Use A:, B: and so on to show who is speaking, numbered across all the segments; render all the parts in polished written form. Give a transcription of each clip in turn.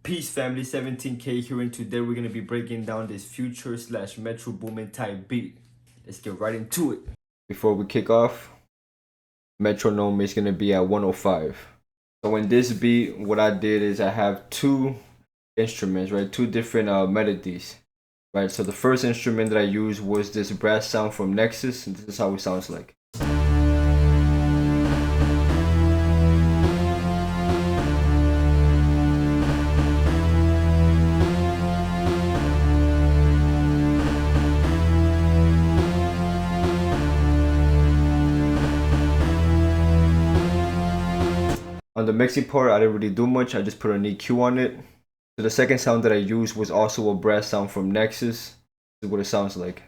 A: Peace family, 17K here, and today we're gonna be breaking down this future slash Metro Boomin type beat. Let's get right into it. Before we kick off, metronome is gonna be at 105. So in this beat, what I did is I have two instruments, right? Two different melodies, right? So the first instrument that I used was this brass sound from Nexus, and this is how it sounds like. On the mixing part, I didn't really do much. I just put an EQ on it. So the second sound that I used was also a brass sound from Nexus. This is what it sounds like.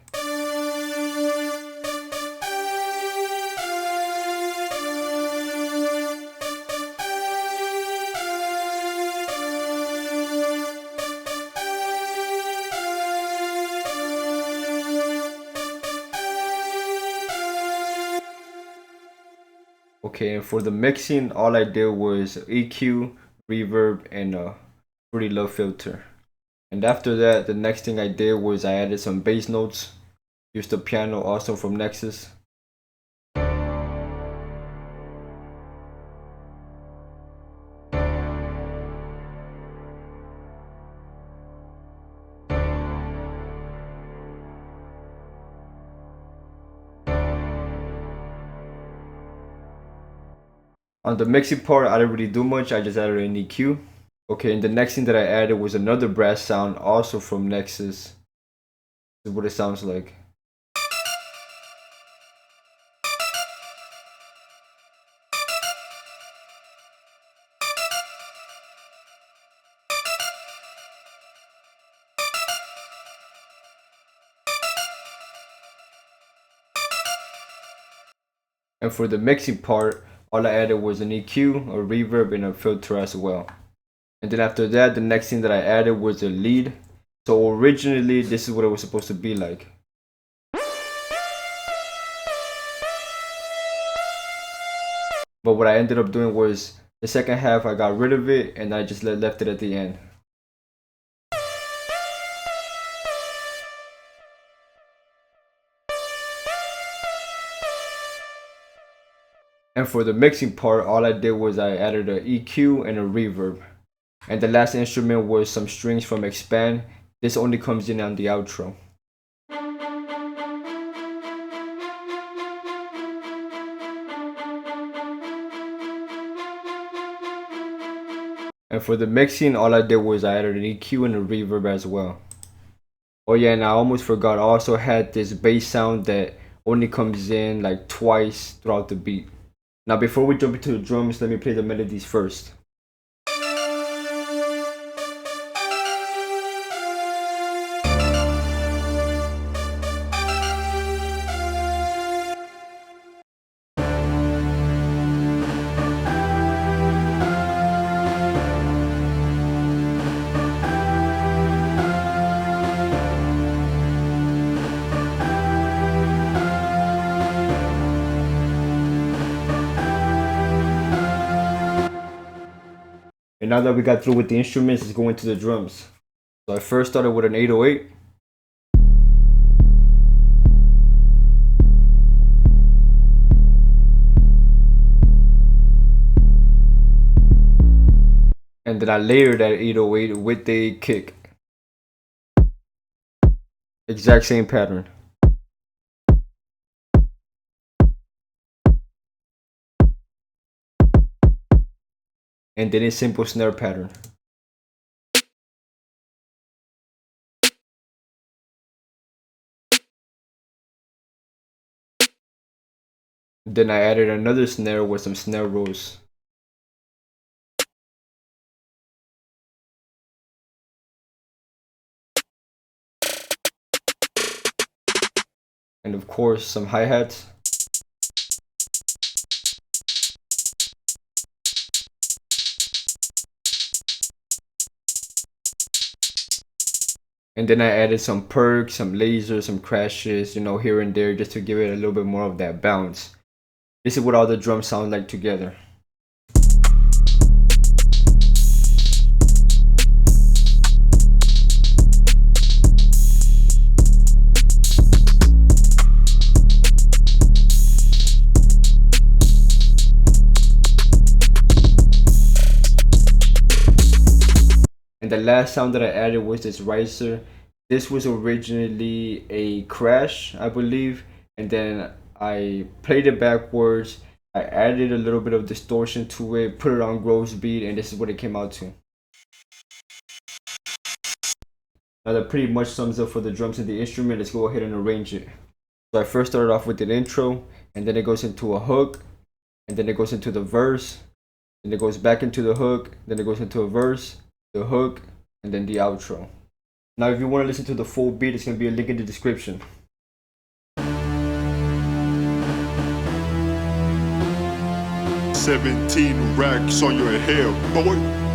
A: Okay, and for the mixing, all I did was EQ, reverb, and a pretty low filter. And after that, the next thing I did was I added some bass notes, used the piano also from Nexus. On the mixing part, I didn't really do much. I just added an EQ. Okay, and the next thing that I added was another brass sound, also from Nexus. This is what it sounds like. And for the mixing part, all I added was an EQ, a reverb, and a filter as well. And then after that, the next thing that I added was a lead. So originally, this is what it was supposed to be like. But what I ended up doing was, the second half I got rid of it and I just left it at the end. And for the mixing part, all I did was I added an EQ and a reverb. And the last instrument was some strings from Expand. This only comes in on the outro. And for the mixing, all I did was I added an EQ and a reverb as well. Oh yeah, and I almost forgot, I also had this bass sound that only comes in like twice throughout the beat. Now before we jump into the drums, let me play the melodies first. And now that we got through with the instruments, let's go into the drums. So I first started with an 808. And then I layered that 808 with the kick. Exact same pattern. And then a simple snare pattern. Then I added another snare with some snare rolls. And of course, some hi-hats. And then I added some perks, some lasers, some crashes, you know, here and there, just to give it a little bit more of that bounce. This is what all the drums sound like together. And the last sound that I added was this riser. This was originally a crash, I believe, and then I played it backwards. I added a little bit of distortion to it, put it on Grove's beat, and this is what it came out to. Now that pretty much sums up for the drums and the instrument. Let's go ahead and arrange it. So I first started off with an intro, and then it goes into a hook, and then it goes into the verse, and it goes back into the hook, then it goes into a verse, the hook, and then the outro. Now if you want to listen to the full beat, it's going to be a link in the description.
B: 17 racks on your head, boy.